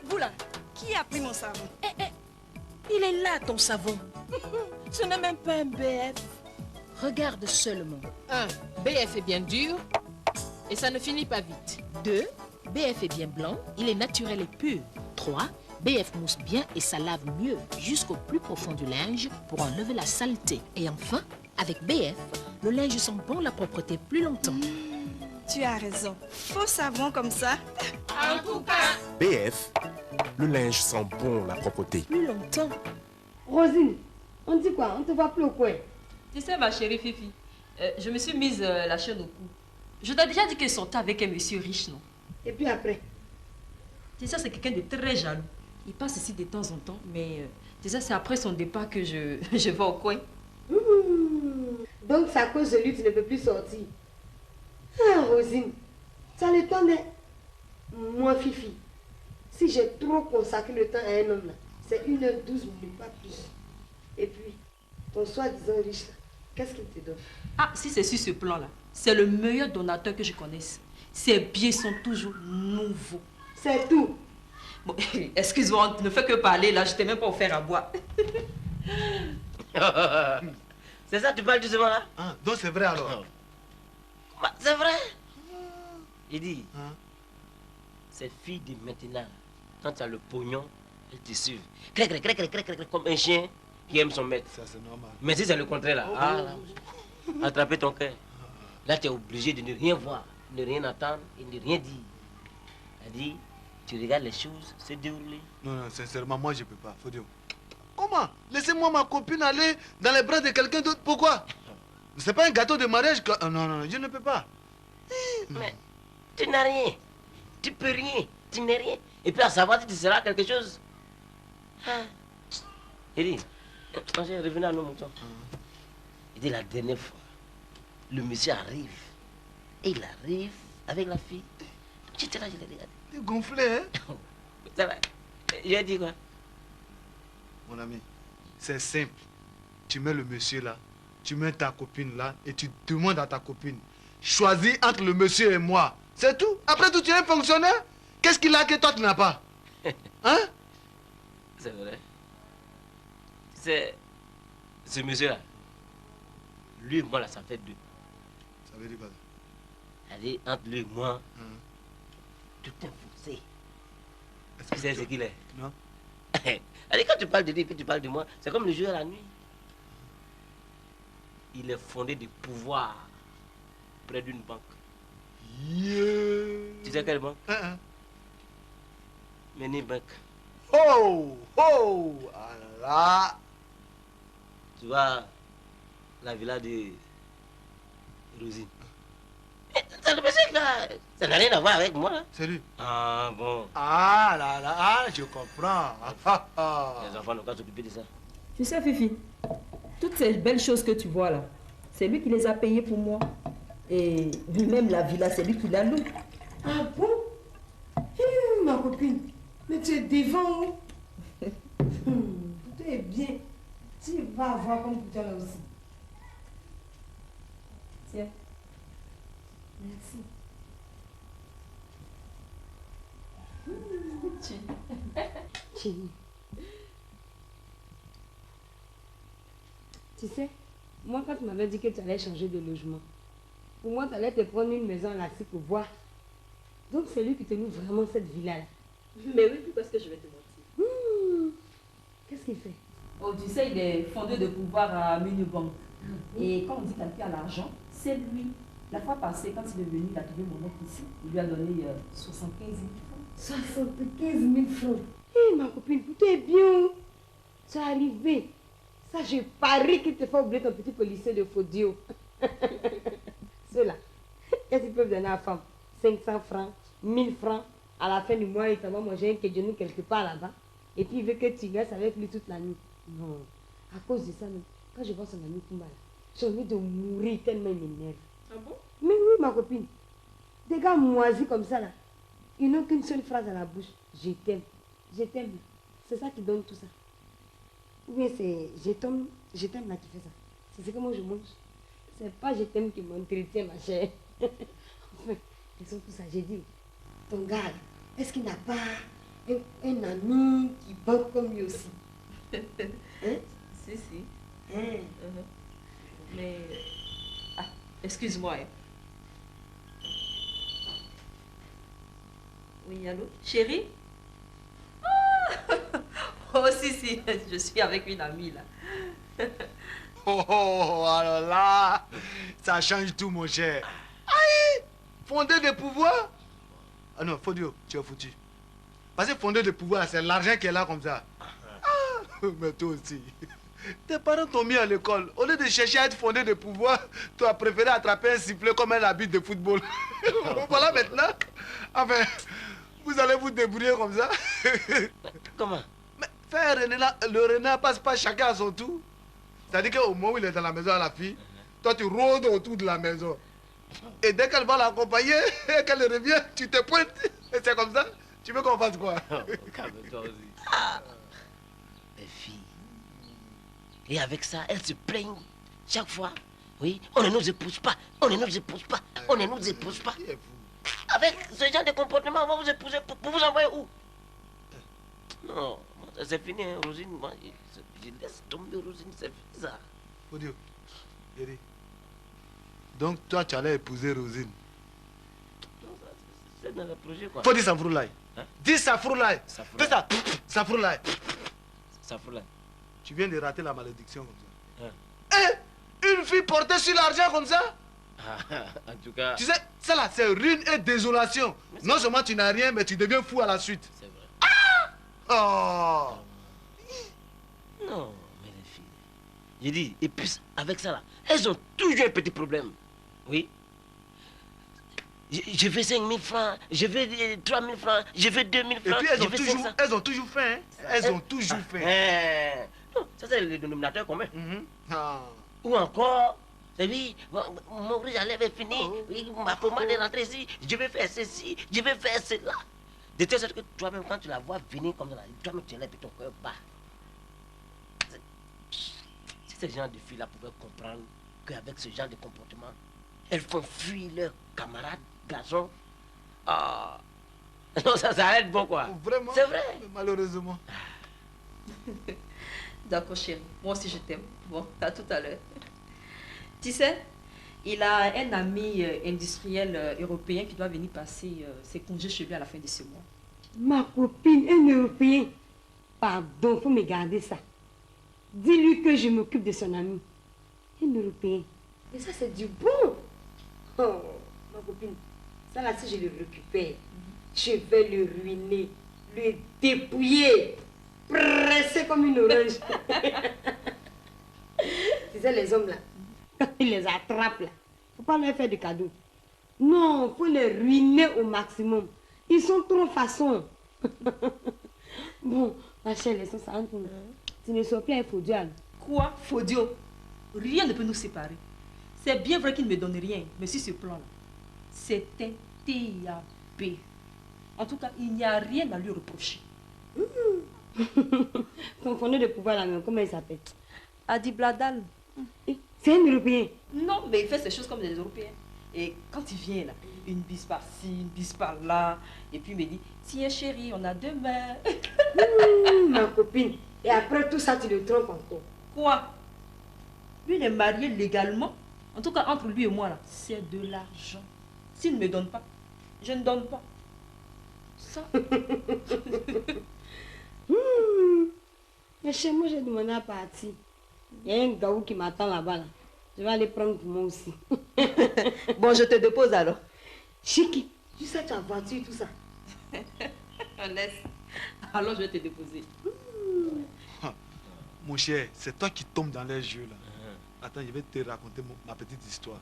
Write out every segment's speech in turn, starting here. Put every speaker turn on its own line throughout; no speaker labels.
Vous là, qui a pris mon savon?
Il est là ton savon.
Ce n'est même pas un BF.
Regarde seulement. 1. BF est bien dur et ça ne finit pas vite. 2. BF est bien blanc, il est naturel et pur. 3. BF mousse bien et ça lave mieux jusqu'au plus profond du linge pour enlever la saleté. Et enfin, avec BF, le linge sent bon la propreté plus longtemps.
Tu as raison. Faux savon comme ça.
En tout cas,
BF, le linge sent bon la propreté.
plus longtemps.
Rosine, on dit quoi? On te voit plus au coin.
Tu sais, ma chérie Fifi, je me suis mise la chaîne au cou. Je t'ai déjà dit qu'elle sortait avec un monsieur riche, non?
Et puis après?
Tu sais, c'est quelqu'un de très jaloux. Il passe ici de temps en temps, mais tu sais, c'est après son départ que je vais au coin.
Donc c'est à cause de lui que tu ne peux plus sortir. Ah, Rosine, ça le temps d'être... Moi, Fifi, si j'ai trop consacré le temps à un homme là, c'est 1h12 minutes, pas plus. Et puis, ton soi-disant riche là, qu'est-ce qu'il te donne?
Ah, si c'est sur ce plan-là, c'est le meilleur donateur que je connaisse. Ses billets sont toujours nouveaux.
C'est tout.
Bon, excuse-moi, on ne fait que parler là, je t'ai même pas offert à boire.
C'est ça, tu parles du là?
Ah, donc c'est vrai alors?
Bah, c'est vrai. Il dit, ces filles de maintenant, quand tu as le pognon, elles te suivent. Crec, crec, crec, crec, crec, comme un chien qui aime son maître.
Ça c'est normal.
Mais si c'est le contraire là, là, attraper ton cœur. Là, tu es obligé de ne rien voir, ne rien attendre et ne rien dire. C'est-à-dire, tu regardes les choses se dérouler.
Non, non, sincèrement, moi je peux pas, faut dire. Comment? Laissez-moi ma copine aller dans les bras de quelqu'un d'autre, pourquoi? C'est pas un gâteau de mariage que... Non, non, je ne peux pas.
Mais tu n'as rien, tu peux rien, tu n'es rien. Et puis à savoir si tu seras quelque chose. Il dit, quand j'ai revenu à nos moutons, il dit la dernière fois, le monsieur arrive. Et il arrive avec la fille. J'étais là, je l'ai regardé.
Tu es gonflé, hein?
Ça va. J'ai dit quoi?
Mon ami, c'est simple. Tu mets le monsieur là, tu mets ta copine là, et tu demandes à ta copine. Choisis entre le monsieur et moi. C'est tout. Après tout, tu es un fonctionnaire. Qu'est-ce qu'il a que toi tu n'as pas? Hein?
C'est vrai. C'est ce monsieur là. Lui et moi là, ça fait deux.
Ça veut dire quoi?
Elle dit entre lui et moi, tout est forcé. Est-ce que tu sais ce qu'il est?
Non.
Elle dit quand tu parles de lui et tu parles de moi, c'est comme le jour et la nuit. Il est fondé de pouvoir près d'une banque.
Yeah.
Tu sais quelle banque? Meni Bank.
Oh! Oh! Allah!
Tu vois, la villa de Rosine. C'est le monsieur là. Ça n'a rien à voir avec moi. Hein?
C'est lui.
Ah bon.
Ah là là, ah, je comprends.
Les enfants n'ont qu'à s'occuper de ça.
Tu sais, Fifi, toutes ces belles choses que tu vois là, c'est lui qui les a payées pour moi. Et même la villa, c'est lui qui la loue.
Ah bon? Ma copine, mais tu es devant. Tout est bien. Tu vas avoir comme tout à l'heure aussi.
Tiens.
Merci. Tu sais, moi quand tu m'avais dit que tu allais changer de logement, pour moi tu allais te prendre une maison là pour voir. Donc c'est lui qui te loue vraiment cette villa là.
Mais oui, parce que je vais te mentir.
Qu'est-ce qu'il fait?
Oh, tu sais, il est fondé de pouvoir à Menu-Bank. Et quand on dit qu'il a l'argent, c'est lui. La fois passée, quand il est venu, il a trouvé mon oncle ici. Il lui a donné 75 000 francs.
75 000 francs. Hé, ma copine, tout est bien. Tu es arrivé. Ça, je parie qu'il te fait oublier ton petit policier de Fodio. ceux-là. Qu'est-ce qu'ils peuvent donner à la femme? 500 francs, 1000 francs. À la fin du mois, il s'en va manger un kédjonou quelque part là-bas. Et puis il veut que tu restes avec lui toute la nuit. Non. À cause de ça, même, quand je vois son ami Kumba, j'ai envie de mourir tellement il m'énerve.
Ah bon?
Mais oui, ma copine. Des gars moisis comme ça là. Ils n'ont qu'une seule phrase à la bouche. Je t'aime. Je t'aime. C'est ça qui donne tout ça. Ou bien c'est je t'aime là qui fait ça. C'est ce que moi je mange. C'est pas je t'aime qui m'entretient ma chère. Enfin, ils sont tous ça. J'ai dit, ton gars, est-ce qu'il n'a pas un ami qui banque comme lui aussi? Hein?
Si.
Hein?
Mais... Ah, excuse-moi. Hein. Oui, allô? Chérie? Ah! Oh, si, je suis avec une amie, là.
Oh, alors là, ça change tout, mon cher. Aïe! Fonder des pouvoirs? Ah non, Fodio, tu es foutu. Parce que fonder des pouvoirs, c'est l'argent qui est là comme ça. Ah, mais toi aussi. Tes parents t'ont mis à l'école. Au lieu de chercher à être fondé de pouvoir, tu as préféré attraper un sifflet comme un habit de football. Voilà maintenant. Enfin, vous allez vous débrouiller comme ça.
Comment?
Mais faire le renard passe pas chacun à son tour. C'est-à-dire qu'au moment où il est dans la maison à la fille, toi tu rôdes autour de la maison. Et dès qu'elle va l'accompagner, et qu'elle revient, tu te pointes. Et c'est comme ça. Tu veux qu'on fasse quoi?
Calme-toi aussi. Les filles. Et avec ça, elles se plaignent chaque fois. Oui, on ne nous épouse pas. On ne nous épouse pas. On ne nous épouse pas. Avec ce genre de comportement, on va vous épouser pour vous envoyer où? Non, c'est fini, hein, Rosine. Moi, je laisse tomber Rosine, c'est fini ça.
Odio, Yeri. Donc toi, tu allais épouser Rosine.
C'est dans le projet, quoi.
Faut dire Safroulaye.
Hein?
Dis Safroulaye.
Safroulaye.
Fais ça. Safroulaye.
Ça fout là.
Tu viens de rater la malédiction comme ça.
Hein?
Eh, une fille portée sur l'argent comme ça?
En tout cas,
Tu sais, ça là, c'est ruine et désolation. Non seulement tu n'as rien, mais tu deviens fou à la suite.
c'est vrai.
Oh!
Non, mais les filles. J'ai dit, et puis avec ça là, elles ont toujours un petit problème. Oui. Je veux 5 000 francs, je veux 3 000 francs, je veux 2 000
Et
francs,
puis
je veux 500.
elles ont toujours faim. Hein? Elles ont toujours faim.
Non, ça c'est le dénominateur commun.
Ah.
Ou encore, oui, mon rouge à lèvres est fini, oui, ma pommade est rentrée ici, je vais faire ceci, je vais faire cela. De telle sorte que toi-même, quand tu la vois venir comme ça, toi-même tu lèves ton cœur bas. Si ce genre de filles-là pouvaient comprendre qu'avec ce genre de comportement, elles font fuir leurs camarades, garçons. Ah, non, ça s'arrête bon quoi.
Vraiment?
C'est vrai.
Mais malheureusement.
D'accord, chérie. Moi aussi, je t'aime. Bon, à tout à l'heure. Tu sais, il a un ami industriel européen qui doit venir passer ses congés chez lui à la fin de ce mois.
Ma copine, un Européen. Pardon, faut me garder ça. Dis-lui que je m'occupe de son ami. Un Européen. Et ça, c'est du bon. Oh, ma copine. Ça là, si je le récupère, je vais le ruiner, le dépouiller, presser comme une orange. Tu sais, les hommes là, quand ils les attrapent là, faut pas leur faire de cadeaux. Non, faut les ruiner au maximum. Ils sont trop façons. Bon, ma chère, laissons ça entre nous. Tu ne sois plus un faux diable.
Quoi, Fodio? Rien ne peut nous séparer. C'est bien vrai qu'il ne me donne rien, mais sur ce plan-là, c'est un TAP. En tout cas, il n'y a rien à lui reprocher.
Ton fondé de pouvoir là, mais comment il s'appelle?
Adi Bladal.
C'est un Européen.
Non, mais il fait ces choses comme des Européens. Et quand il vient là, une bise par-ci, une bise par-là, et puis il me dit, tiens chérie, on a 2 mains.
Ma copine. Et après tout ça, tu le trompes encore.
Quoi? Lui, il est marié légalement. En tout cas, entre lui et moi, là, c'est de l'argent. S'il ne me donne pas, je ne donne pas. Ça.
Mais chez moi, j'ai demandé à partir. Il y a un gaou qui m'attend là-bas. Là. Je vais aller prendre pour moi aussi.
Bon, je te dépose alors.
Chiki, tu sais, tu as voiture, tout ça.
On laisse. Alors, je vais te déposer.
Mon cher, c'est toi qui tombes dans les jeux là. Attends, je vais te raconter ma petite histoire.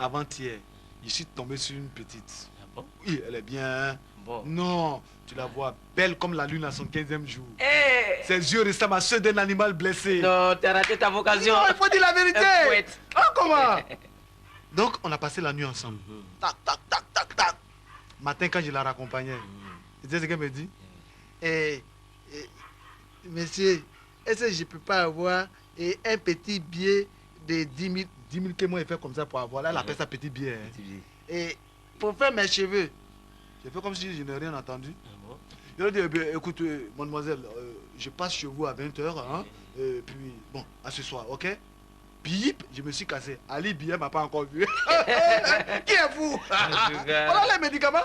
avant-hier, je suis tombé sur une petite.
Ah bon?
Oui, elle est bien.
Bon.
Non, tu la vois belle comme la lune à son 15e jour.
Eh!
Ses yeux ressemblent à ceux d'un animal blessé.
Non, t'as raté ta vocation.
Non, il faut dire la vérité.
Un poète.
Ah, comment? Donc, on a passé la nuit ensemble. Tac, tac, tac, tac, tac. Matin, quand je la raccompagnais, tu sais ce qu'elle me dit? Monsieur, est-ce que je ne peux pas avoir un petit billet de 10 000 que moi, il fait comme ça pour avoir? Là, elle appelle ça petit billet. Hein. Et pour faire mes cheveux, je fais comme si je n'ai rien entendu. Je lui ai dit, écoute, mademoiselle, je passe chez vous à 20h. Hein, et puis, bon, à ce soir, ok? Bip, je me suis cassé. Ali Billet m'a pas encore vu. Qui est fou? Voilà les médicaments.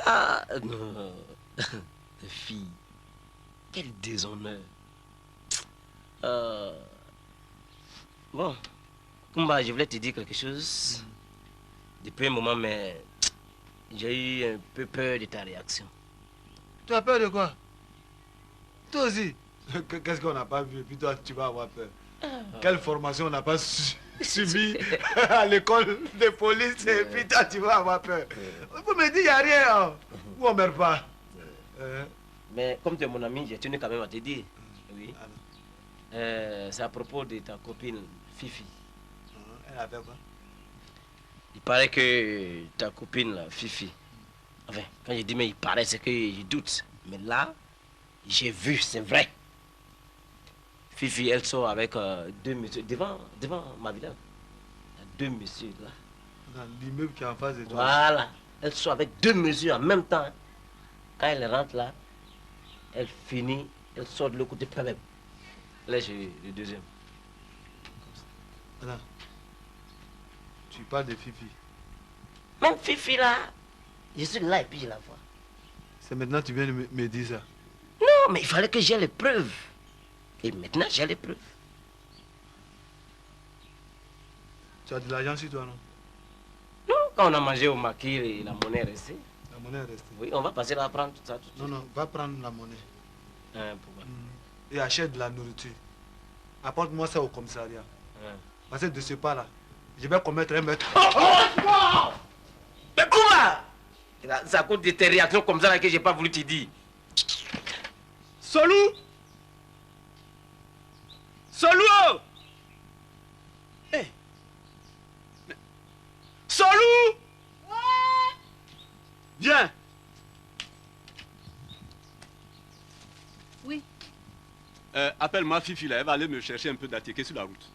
Ah, non. Fille, quel déshonneur. Bon, Kumba, je voulais te dire quelque chose. Depuis un moment, mais j'ai eu un peu peur de ta réaction.
Tu as peur de quoi? Toi aussi. Qu'est-ce qu'on n'a pas vu? Et puis toi, tu vas avoir peur. Quelle formation on n'a pas suivi à l'école de police? Et puis toi, tu vas avoir peur. Vous me dites, il n'y a rien. Hein. Ou on ne meurt pas.
Mais comme tu es mon ami, j'ai tenu quand même à te dire. Oui. C'est à propos de ta copine Fifi.
Elle a fait quoi?
Il paraît que ta copine, là, Fifi. Enfin, quand je dis mais il paraît, c'est que je doute. Mais là, j'ai vu, c'est vrai. Fifi, elle sort avec deux messieurs devant ma villa. Il y a deux messieurs là.
Dans l'immeuble qui est en face de toi.
Voilà. Elle sort avec deux messieurs en même temps. Quand elle rentre là, elle finit, elle sort de l'autre côté pas même. Là, j'ai le deuxième.
Voilà. Tu parles de Fifi.
Même Fifi là, je suis là et puis je la vois.
C'est maintenant que tu viens de me dire ça.
Non, mais il fallait que j'ai les preuves. Et maintenant, j'ai les preuves.
Tu as de l'argent sur toi, non?
Non, quand on a mangé au maquis et la monnaie est restée.
La monnaie est restée.
Oui, on va passer là prendre tout ça. Tout
non, non, va prendre la monnaie.
Pourquoi?
Et achète de la nourriture. Apporte-moi ça au commissariat. Parce que de ce pas-là, je vais commettre un meurtre.
Oh! Mais comment? C'est à cause de tes réactions comme ça là que j'ai pas voulu te dire.
Solou! Solou! Hey! Solou! Ouais! Viens!
Oui.
Appelle-moi Fifi là, elle va aller me chercher un peu d'attiqué sur la route.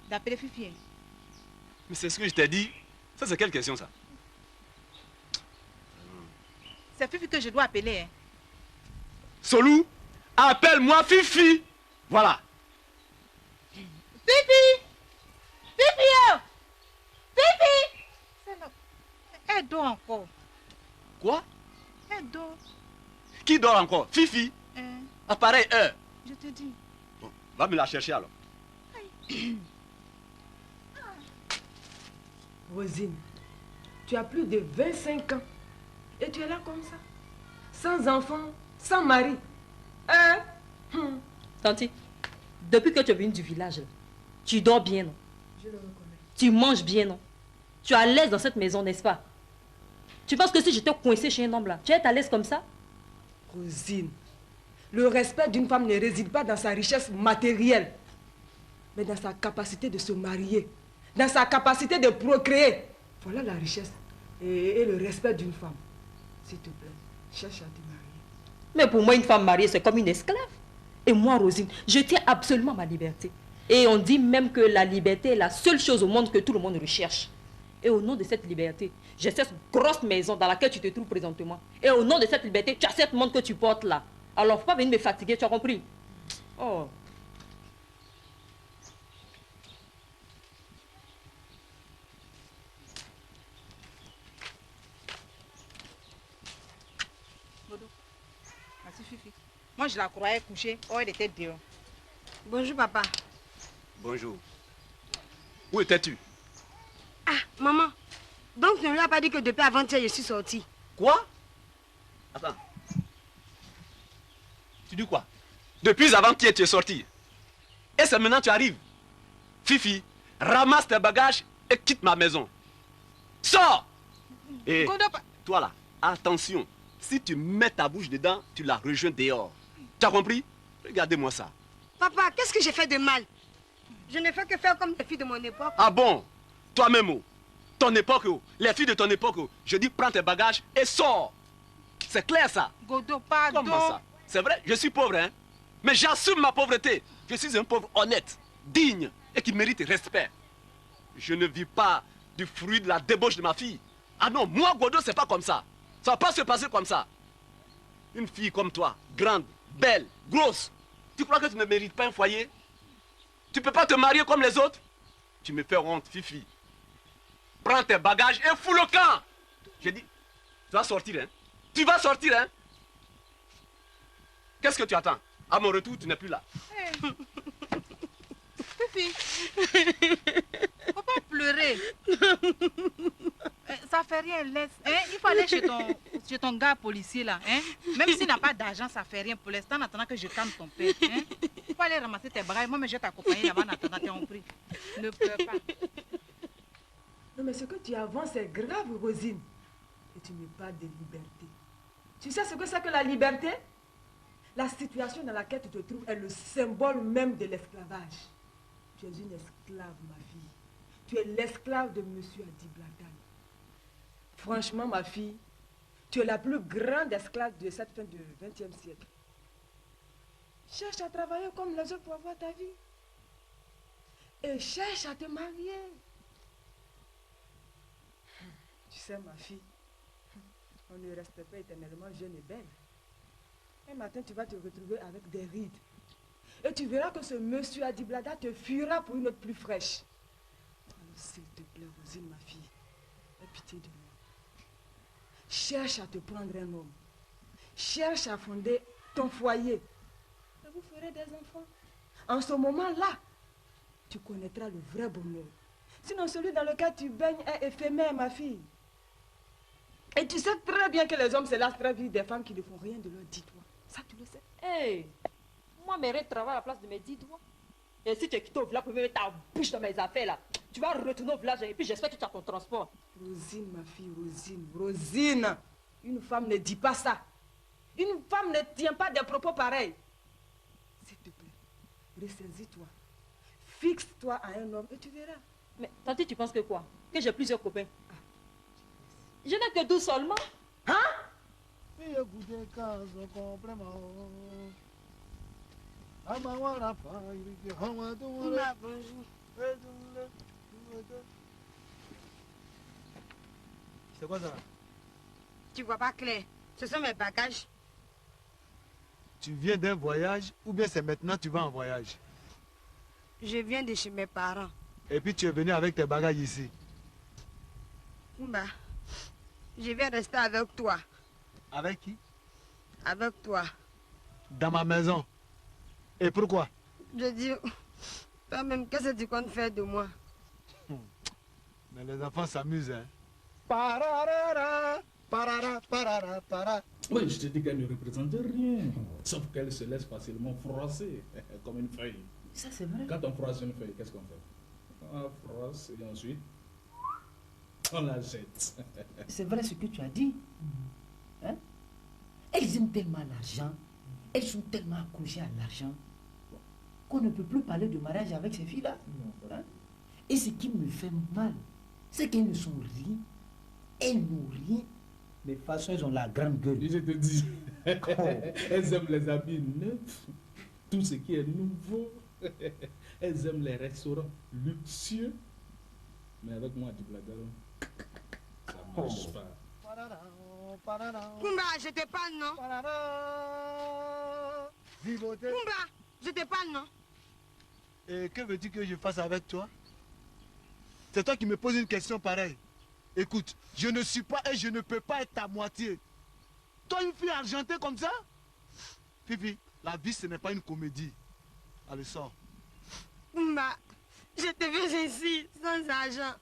D'appeler Fifi.
Mais c'est ce que je t'ai dit. Ça, c'est quelle question, ça?
C'est Fifi que je dois appeler. Hein.
Solou, appelle-moi Fifi. Voilà.
Fifi! Fifi! Oh! Fifi! Elle dort encore.
Quoi?
Elle dort.
Qui dort encore? Fifi? À pareille heure.
Je te dis.
Bon, va me la chercher alors.
Rosine, tu as plus de 25 ans. Et tu es là comme ça. Sans enfant, sans mari. Hein?
Tanti, depuis que tu es venue du village, tu dors bien, non?
Je le reconnais.
Tu manges bien, non? Tu es à l'aise dans cette maison, n'est-ce pas? Tu penses que si j'étais coincée chez un homme là, tu es à l'aise comme ça?
Rosine, le respect d'une femme ne réside pas dans sa richesse matérielle, mais dans sa capacité de se marier, dans sa capacité de procréer. Voilà la richesse et le respect d'une femme. S'il te plaît, cherche à te marier.
Mais pour moi, une femme mariée, c'est comme une esclave. Et moi, Rosine, je tiens absolument ma liberté. Et on dit même que la liberté est la seule chose au monde que tout le monde recherche. Et au nom de cette liberté, j'ai cette grosse maison dans laquelle tu te trouves présentement. Et au nom de cette liberté, tu as cette montre que tu portes là. Alors, faut pas venir me fatiguer, tu as compris? Oh.
Merci Fifi. Moi, je la croyais couchée. Oh, elle était dehors.
Bonjour, papa.
Bonjour. Où étais-tu?
Ah, maman. Donc, tu ne lui as pas dit que depuis avant-hier, je suis sortie.
Quoi? Attends. Tu dis quoi? Depuis avant-hier, tu es sorti. Et c'est maintenant que tu arrives. Fifi, ramasse tes bagages et quitte ma maison. Sors! Et toi là, attention. Si tu mets ta bouche dedans, tu la rejoins dehors. Tu as compris? Regardez-moi ça.
Papa, qu'est-ce que j'ai fait de mal? Je ne fais que faire comme les filles de mon époque.
Ah bon? Toi-même, oh. Ton époque, oh. Les filles de ton époque, oh. Je dis prends tes bagages et sors. C'est clair ça?
Godo, pardon.
Comment ça? C'est vrai, je suis pauvre, hein? Mais j'assume ma pauvreté. Je suis un pauvre honnête, digne et qui mérite respect. Je ne vis pas du fruit de la débauche de ma fille. Ah non, moi, Godo, c'est pas comme ça. Ça va pas se passer comme ça. Une fille comme toi, grande, belle, grosse, tu crois que tu ne mérites pas un foyer? Tu peux pas te marier comme les autres? Tu me fais honte, Fifi. Prends tes bagages et fous le camp. J'ai dit, tu vas sortir, hein? Tu vas sortir, hein? Qu'est-ce que tu attends? À mon retour, tu n'es plus là.
Hey. Fifi, faut pas pleurer. Ça fait rien, laisse. Hein? Il faut aller chez ton gars policier là. Hein? Même s'il n'a pas d'argent, ça fait rien pour l'instant en attendant que je calme ton père. Hein? Il faut aller ramasser tes bagages. Moi, mais je vais t'accompagner là-bas en attendant tes compris. Ne pleure pas.
Non, mais ce que tu avances est grave, Rosine. Et tu me parles de liberté. Tu sais ce que c'est que la liberté? La situation dans laquelle tu te trouves est le symbole même de l'esclavage. Tu es une esclave, ma fille. Tu es l'esclave de Monsieur Adibladan. Franchement, ma fille, tu es la plus grande esclave de cette fin du XXe siècle. Cherche à travailler comme les autres pour avoir ta vie. Et cherche à te marier. Tu sais, ma fille, on ne reste pas éternellement jeune et belle. Un matin, tu vas te retrouver avec des rides. Et tu verras que ce monsieur Adiblada te fuira pour une autre plus fraîche. Alors, s'il te plaît, Rosine, ma fille, aie pitié de moi. Cherche à te prendre un homme. Cherche à fonder ton foyer. Et vous ferez des enfants. En ce moment-là, tu connaîtras le vrai bonheur. Sinon, celui dans lequel tu baignes est éphémère, ma fille. Et tu sais très bien que les hommes se lassent très vite des femmes qui ne font rien de leur dit doigt. Ça, tu le sais.
Hey, moi, mes rêves travaillent à la place de mes 10 doigts. Et si tu es quitté au village pour mettre ta bouche dans mes affaires, là, tu vas retourner au village et puis j'espère que tu as ton transport.
Rosine, ma fille, Rosine, Rosine. Une femme ne dit pas ça. Une femme ne tient pas des propos pareils. S'il te plaît, ressaisis-toi. Fixe-toi à un homme et tu verras.
Mais tante, tu penses que quoi? Que j'ai plusieurs copains? Je n'ai que 12 seulement.
Hein?
C'est quoi ça?
Tu vois pas clair. Ce sont mes bagages.
Tu viens d'un voyage ou bien c'est maintenant que tu vas en voyage?
Je viens de chez mes parents.
Et puis tu es venu avec tes bagages ici?
Bah, je vais rester avec toi.
Avec qui?
Avec toi.
Dans ma maison. Et pourquoi?
Je dis, toi-même, qu'est-ce que tu comptes faire de moi?
Mais les enfants s'amusent, hein?
Oui, je te dis qu'elle ne représente rien. Sauf qu'elle se laisse facilement froisser, comme une feuille.
Ça, c'est vrai.
Quand on froisse une feuille, qu'est-ce qu'on fait? On froisse et ensuite, on la jette.
C'est vrai ce que tu as dit. Hein? Elles aiment tellement l'argent, elles sont tellement accrochées à l'argent, qu'on ne peut plus parler de mariage avec ces filles-là. Hein? Et ce qui me fait mal, c'est qu'elles ne sont rien, elles n'ont rien, mais de toute façon, elles ont la grande gueule.
Je te dis, elles aiment les habits neufs, tout ce qui est nouveau. Elles aiment les restaurants luxueux. Mais avec moi, du bladon, ça ne marche pas.
Kumba, je te parle, non? Kumba, je te parle, non?
Et que veux-tu que je fasse avec toi? C'est toi qui me poses une question pareille. Écoute, je ne suis pas et je ne peux pas être ta moitié. Toi, une fille argentée comme ça? Fifi, la vie, ce n'est pas une comédie. Allez, sors.
Kumba, je te veux ici, sans argent.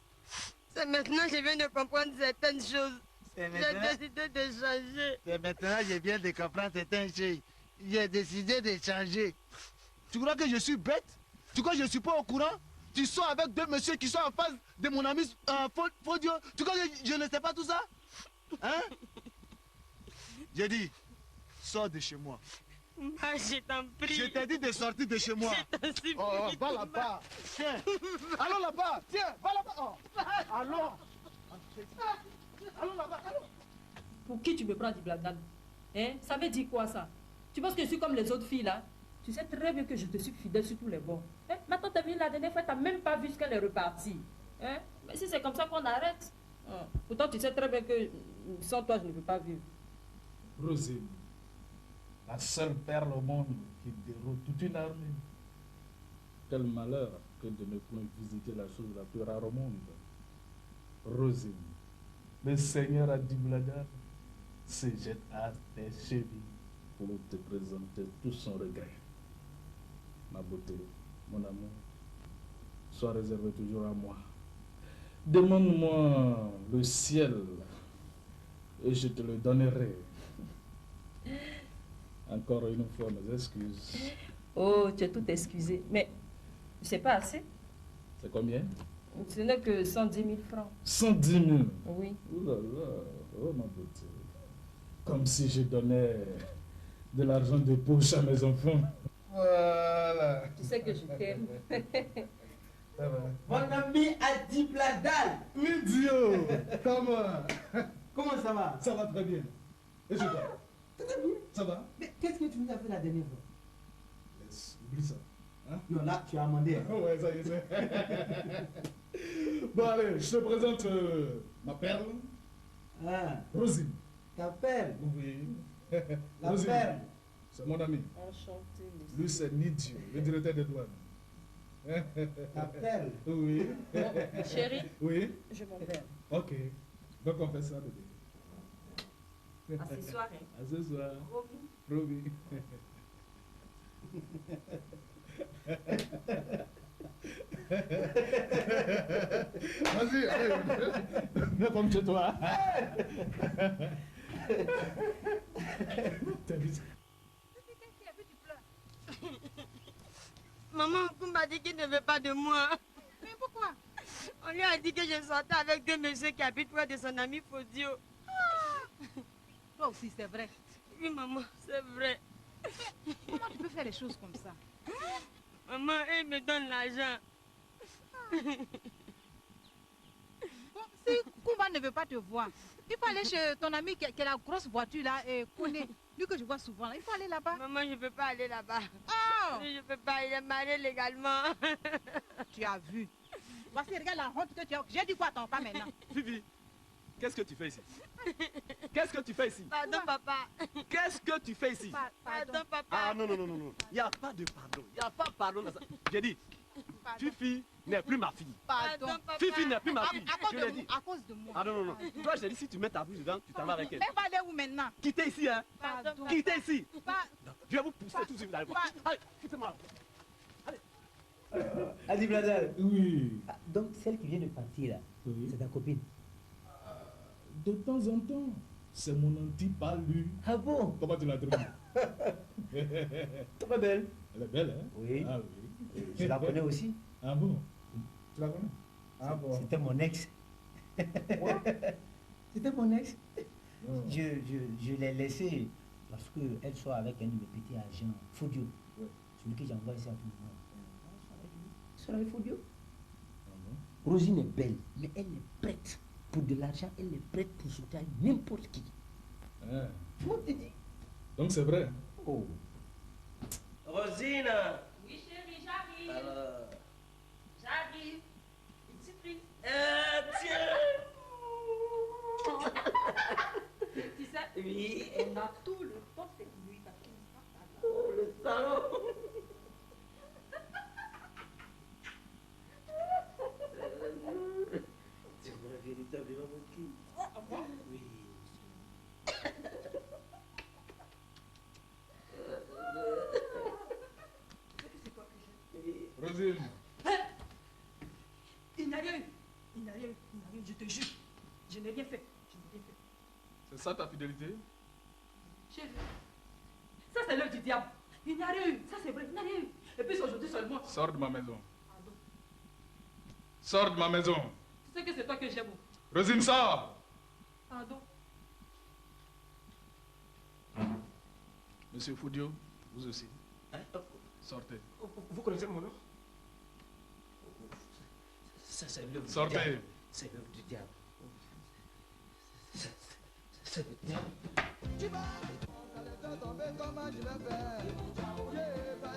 C'est maintenant que je viens de comprendre certaines choses. J'ai décidé de changer.
C'est maintenant que je viens de comprendre certaines choses. j'ai décidé de changer. Tu crois que je suis bête? Tu crois que je ne suis pas au courant? Tu sors avec deux messieurs qui sont en face de mon ami Fodio. Tu crois que je ne sais pas tout ça? Hein? J'ai dit, sors de chez moi.
Je t'en prie.
Je t'ai dit de sortir de chez moi.
Je t'en supplie.
Oh, va là-bas. Tiens. Allons là-bas. Tiens, va là-bas. Oh. Allons. Allons là-bas. Allons.
Pour qui tu me prends du blabla? Hein? Ça veut dire quoi ça? Tu penses que je suis comme les autres filles là? Tu sais très bien que je te suis fidèle sur tous les bords. Hein? Maintenant t'es venue la dernière fois, t'as même pas vu ce qu'elle est repartie. Hein? Mais si c'est comme ça qu'on arrête. Hein? Pourtant tu sais très bien que sans toi je ne peux pas vivre.
Rosine, la seule perle au monde qui déroule toute une armée. Quel malheur que de ne point visiter la chose la plus rare au monde. Rosine, le Seigneur a dit Bladar, se jette à tes chevilles pour te présenter tout son regret. Ma beauté, mon amour, sois réservé toujours à moi. Demande-moi le ciel et je te le donnerai. Encore une fois, mes excuses.
Oh, tu es tout excusé. Mais c'est pas assez.
C'est combien?
Ce n'est que 110 000 francs.
110 000?
Oui.
Ouh là là, oh ma beauté. Comme si je donnais de l'argent de poche à mes enfants. Voilà.
Tu sais que je t'aime.
Ça va.
Mon ami a dit la dalle.
Idiot. Comment?
Comment ça va?
Ça va très bien. Et chez toi?
Très bien.
Ça va?
Mais qu'est-ce que tu nous as fait la dernière fois?
Laisse, oublie ça. Hein?
Non, là, tu as amendé.
Ouais, ça y est, c'est. Bon, allez, je te présente ma perle.
Ah.
Rosine.
Ta perle?
Oui.
La
Rosine,
perle.
c'est mon ami.
Enchanté, monsieur.
Lui, c'est Nidio, le directeur des douanes.
La perle?
Oui.
Bon, chérie,
Oui.
je m'en vais.
Ok. Donc, on fait ça, bébé.
À ce soir, hein.
À ce soir.
Promis.
Promis. Vas-y, allez, viens comme chez toi. T'as vu ça?
Maman, on m'a dit qu'il ne veut pas de moi.
Mais pourquoi?
On lui a dit que je sortais avec deux messieurs qui habitent près de son ami Fodio.
Toi aussi, c'est vrai.
Oui, maman, c'est vrai.
Comment tu peux faire des choses comme ça?
Maman, elle me donne l'argent.
Bon, si Koumba ne veut pas te voir, il faut aller chez ton ami qui a la grosse voiture là et connaît. Lui que je vois souvent là, il faut aller là-bas.
Maman, je ne peux pas aller là-bas.
Oh!
Je ne peux pas, il est marié légalement.
Tu as vu. Voici, regarde la honte que tu as. J'ai dit quoi, attends, pas maintenant.
Fifi, qu'est-ce que tu fais ici? Qu'est-ce que tu fais ici?
Pardon, papa.
Qu'est-ce que tu fais ici?
Pardon, papa.
Ah non, non, non, non, non. Il n'y a pas de pardon. Il n'y a pas de pardon dans ça. J'ai dit, Fifi n'est plus ma fille.
Pardon,
papa.
Fifi n'est plus ma fille.
À cause
Je
de
l'ai
vous,
dit.
à cause de moi.
Ah non, non, non. Toi, j'ai dit, si tu mets ta bouche dedans, tu t'en vas avec elle.
Mais va aller où maintenant?
Quittez ici, hein.
Pardon.
Quittez ici.
Pas-
Je vais vous pousser tous si vous allez voir. Allez, quittez-moi.
Adi Bladal.
Oui.
Ah, donc, celle qui vient de partir là,
Oui.
c'est ta copine.
De temps en temps, c'est mon anti-palu.
Ah bon?
Comment tu l'as trouvé?
Très belle.
Elle est belle, hein?
Oui.
Ah oui.
Je la connais aussi.
Ah bon? Tu la connais? Ah bon?
C'était mon ex.
Quoi?
C'était mon ex.
Oh.
Je l'ai laissé parce qu'elle soit avec un de mes petits agents, Fodio.
Ouais.
Celui que j'envoie ici à tout le monde. Elle soit avec Fodio.
Ah bon?
Rosine est belle, mais elle est prête. Pour de l'argent, elle est prête pour sauter à n'importe qui.
Ah.
Moi, je te dis.
Donc c'est vrai.
Oh.
Rosine.
Oui, chérie, j'arrive.
Alors.
J'arrive. Une surprise.
Tiens.
Tu sais,
Oui.
on a tout le temps fait lui parce qu'il ne sera pas là.
Oh, le salaud. Tu m'as véritablement moqué.
Ah bon?
Oui.
C'est quoi que j'ai?
Rosine.
Il n'a rien eu. Il n'a rien eu. Il n'a rien eu, je te jure. Je n'ai rien fait. Je n'ai rien fait.
C'est ça ta fidélité?
Chérie, ça c'est l'heure du diable. Il n'y a rien eu. Ça, c'est vrai. Il n'y a rien eu. Et puis, aujourd'hui seulement.
Sors de ma maison. Sors de ma maison.
Tu sais que c'est toi que j'aime.
Rosine, sors.
Pardon.
Monsieur Foudio, vous aussi.
Hein?
Sortez.
Vous connaissez mon nom? Ça, c'est l'œuvre du
Sortez.
diable. C'est l'œuvre du diable. C'est le diable.